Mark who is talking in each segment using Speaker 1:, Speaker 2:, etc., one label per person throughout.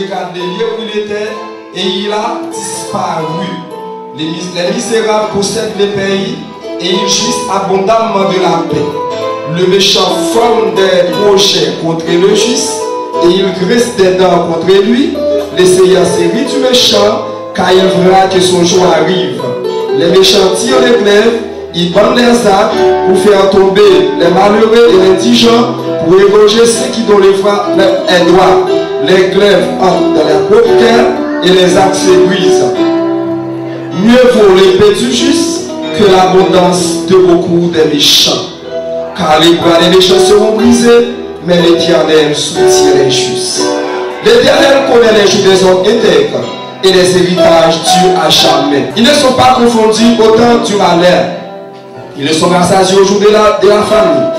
Speaker 1: regarde les lieux où il était et il a disparu. Les misérables possèdent les pays et ils jouissent abondamment de la paix. Le méchant forme des projets contre le juste et il graisse des dents contre lui. Les Seigneur série du méchant car il verra que son jour arrive. Les méchants tirent les glaives, ils bandent les arcs pour faire tomber les malheureux et les indigents, pour égorger ceux qui dont les doigts. Les glaives entrent dans les paupières et les arcs se brisent. Mieux vaut l'épée du juste que l'abondance de beaucoup des méchants. Car les bras des méchants seront brisés, mais l'Éternel soutient les justes. L'Éternel connaît les jours des hommes intègres et les héritages durent à jamais. Ils ne sont pas confondus au temps du malheur. Ils ne sont rassasiés au jour de la famille.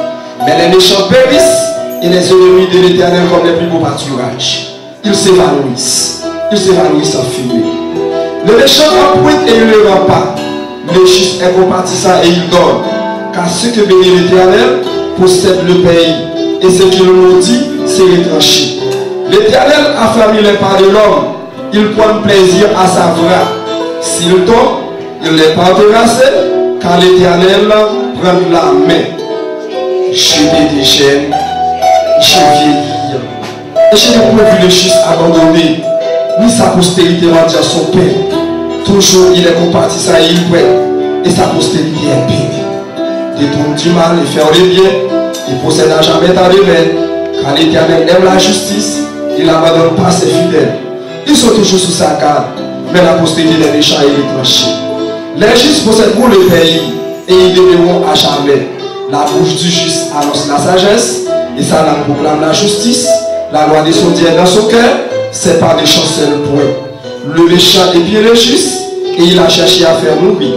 Speaker 1: Mais les méchants périssent et les ennemis de l'Éternel comme les plus beaux pâturages. Ils s'évanouissent en fumée. Le méchant emprunte et il ne rend pas. Le juste est compatissant et il donne. Car ceux que bénit l'Éternel possèdent le pays. Et ce qu'il maudit, c'est retranché. L'Éternel affermit les pas de l'homme. Il prend plaisir à sa voix. S'il tombe, il n'est pas terrassé, car l'Éternel prend la main. Je dégène, je vieillis. Et je n'ai pas vu le juste abandonné, ni sa postérité mendiant son père. Toujours il est compatissant et il prie, et sa postérité est bénie. Détourne du mal et faire le bien, il possède à jamais ta remède, car l'Éternel aime la justice, il n'abandonne pas ses fidèles. Ils sont toujours sous sa garde, mais la postérité des méchants est retranchée. Les justes possèdent pour le pays, et ils demeureront à jamais. La bouche du juste annonce la sagesse, et sa langue proclame la justice. La loi de son Dieu est dans son cœur, c'est par des chancelles point. Le méchant épie le juste, et il a cherché à faire mourir.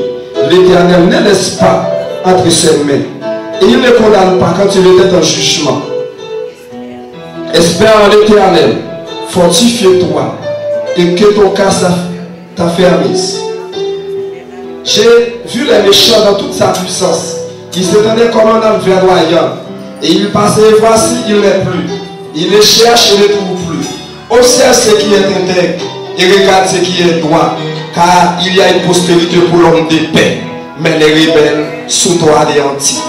Speaker 1: L'Éternel ne laisse pas entre ses mains, et il ne condamne pas quand il était en jugement. Espère en l'Éternel, fortifie-toi, et que ton cœur t'affermisse. J'ai vu les méchants dans toute sa puissance. Ils s'étendaient comme un homme verdoyant. Et ils passaient, et voici, il n'est plus. Ils les cherchent et ne trouvent plus. Observe ce qui est intègre et regarde ce qui est droit. Car il y a une postérité pour l'homme de paix. Mais les rebelles sont anéantis.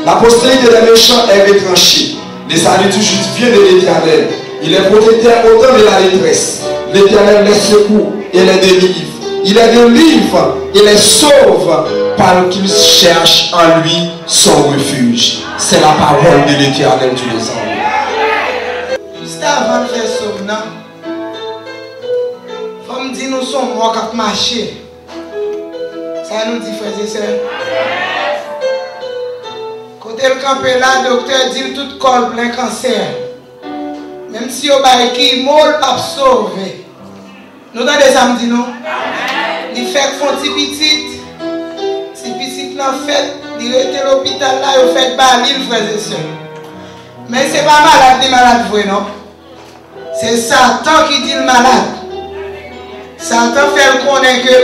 Speaker 1: La postérité des méchants est retranchée. Le salut du juste vient de l'Éternel. Il est protecteur au temps de la détresse. L'Éternel les secoue et les délivre. Il les délivre et les sauve par qu'ils cherchent en lui son refuge. C'est la parole de l'Éternel Dieu des armées.
Speaker 2: Juste avant de faire ça, il faut me dire nous sommes morts à marcher. Ça nous dit, frères et sœurs. Côté le campé là, le docteur dit tout corps plein cancer. Même si on va qui molle pas sauver. Nous avons des samedis, non? Il fait font petit petit. Si petit n'a fait, il était à l'hôpital là, il fait pas l'île, frères et sœurs. Mais c'est pas malade, des malades, vrai, non? C'est Satan qui dit le malade. Satan fait le connaître que,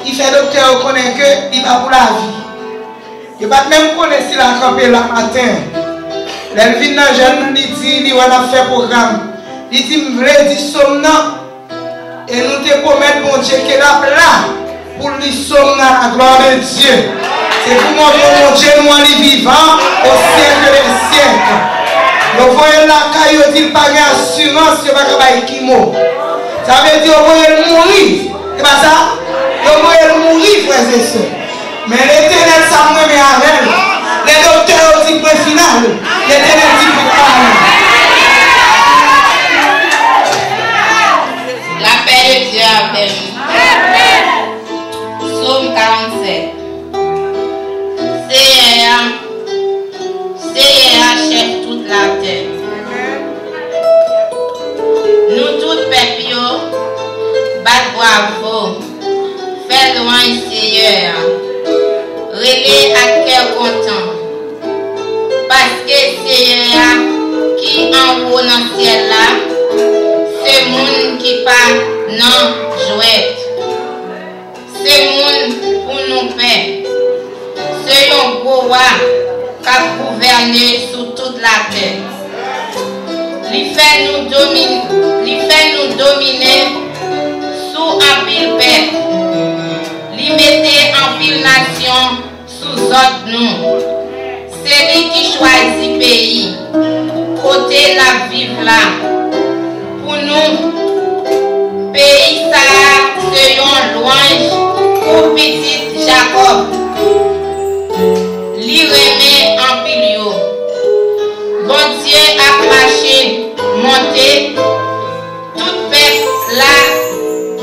Speaker 2: il fait docteur connaître que, il va pour la vie. Il va même connaître s'il a campé le matin. Les vient dans jeune, il dit, il va faire programme. Il dit, je veux dire, somnant. Et nous te promettons, bon Dieu, qu'il est là pour lui sommer la gloire de Dieu. C'est pour montrer, mon Dieu, nous sommes vivants au siècle des siècles. Nous voyons la caille, il dit, pas d'assurance, il va pas de kimo. Ça veut dire, vous voyez mourir. C'est pas ça? Vous voyez mourir, frères et sœurs. Mais l'Éternel, ça me met avec. Les docteurs disent point final. L'Éternel dit point final.
Speaker 3: La paix de Dieu avec nous. Psaume 47. Seigneur achète toute la terre. Nous tous peuple, bat bravo. Fais loin Seigneur. Relais à cœur content. Parce que Seigneur qui en haut dans le ciel là, c'est monde qui pas non jouet. C'est monde pour nous paix. C'est un beau roi qui a gouverné sur toute la terre. Il fait nous là. Pour nous, pays ça, c'est une louange pour petit Jacob. Li remet en pilio. Bon Dieu a marché, monté, tout peuple là.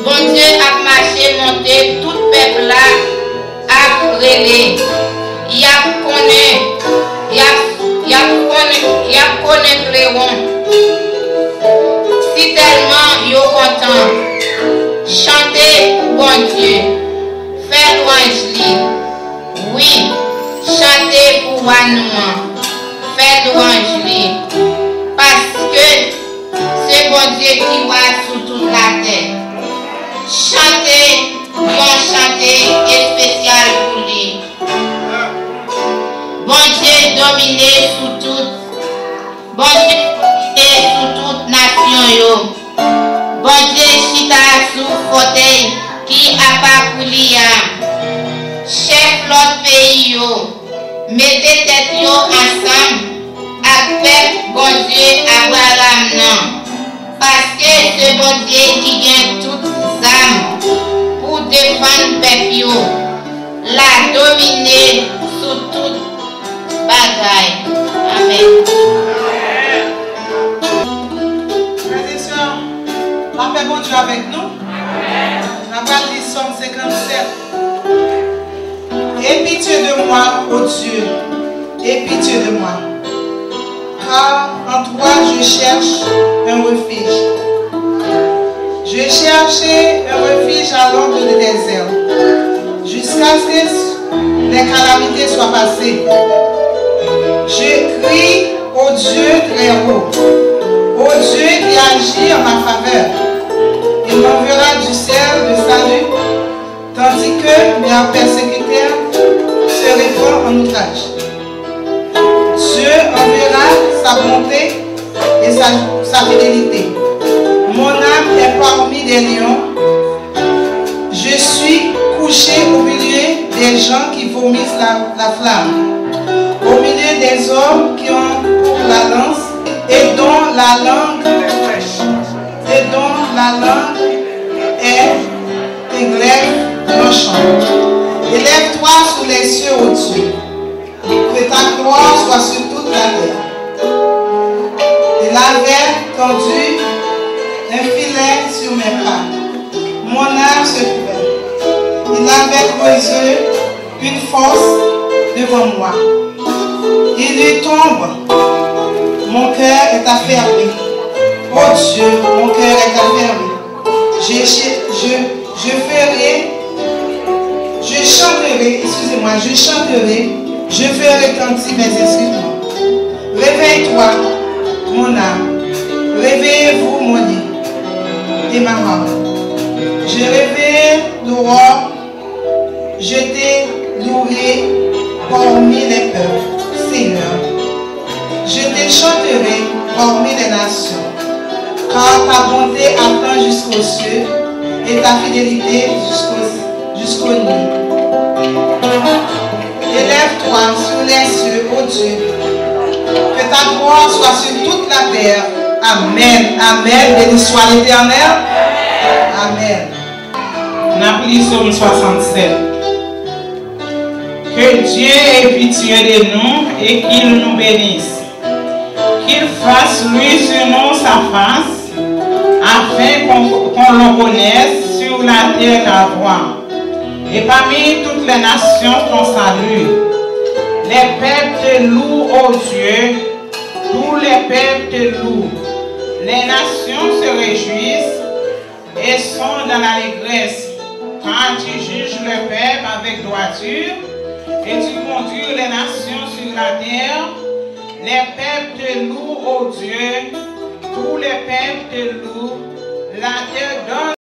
Speaker 3: Bon Dieu a marché, monté, tout peuple là a relé. Il a connu Cléron. Si tellement yo content, chantez pour bon Dieu, faire louange li. Oui, chantez pour Wanouan, faire louange li. Parce que c'est bon Dieu qui voit sous toute la terre. Chantez, bon chanter et spécial pour lui. Bon Dieu dominé sous toute. Bon Dieu dominé sous toute nation yo. Bon Dieu chita sous fauteuil qui a pas pour chef l'autre pays yo. Mettez tête yo ensemble avec bon Dieu Abraham non. Parce que c'est bon Dieu qui gagne toutes âmes pour défendre peuple yo. La dominer sous toute bagaille. Amen.
Speaker 2: Frères et sœurs, la paix bon Dieu avec nous. La parole du Somme 57. Aie pitié de moi, ô Dieu, aie pitié de moi. Car en toi je cherche un refuge. Je cherchais un refuge à l'ombre du désert, jusqu'à ce que les calamités soient passées. Je crie au Dieu très haut, au Dieu qui agit en ma faveur. Il m'enverra du ciel de salut, tandis que mes persécuteurs se répandent en outrage. Dieu enverra sa bonté et sa fidélité. Mon âme est parmi des lions. Je suis couché au milieu des gens qui vomissent la flamme, au milieu des hommes qui ont pour la lance et dont la langue est un glaive tranchant. Élève-toi sous les cieux, ô Dieu, que ta gloire soit sur toute la terre. Il avait tendu un filet sur mes pas. Mon âme se couvrait. Il avait creusé une fosse devant moi. Il lui tombe. Mon cœur est affermi. Oh Dieu, mon cœur est affermi. Je ferai retentir mes instruments. Réveille-toi, mon âme. Réveillez-vous, mon lit et ma âme. Je réveille dehors. Je t'ai loué parmi les peuples, Seigneur. Je te chanterai parmi les nations, car ta bonté atteint jusqu'aux cieux et ta fidélité jusqu'aux nuits. Élève-toi sur les cieux, ô Dieu, que ta gloire soit sur toute la terre. Amen. Amen. Béni soit l'Éternel. Amen.
Speaker 4: N'appelez Psaume 67. Que Dieu ait pitié de nous et qu'il nous bénisse. Qu'il fasse lui sur nous sa face, afin qu'on le connaisse sur la terre la voix. Et parmi toutes les nations qu'on salue, les peuples te louent, ô Dieu, tous les peuples te louent. Les nations se réjouissent et sont dans l'allégresse quand tu juges le peuple avec droiture et tu conduis les nations sur la terre. Les peuples te louent, ô Dieu, tous les peuples te louent, la terre donne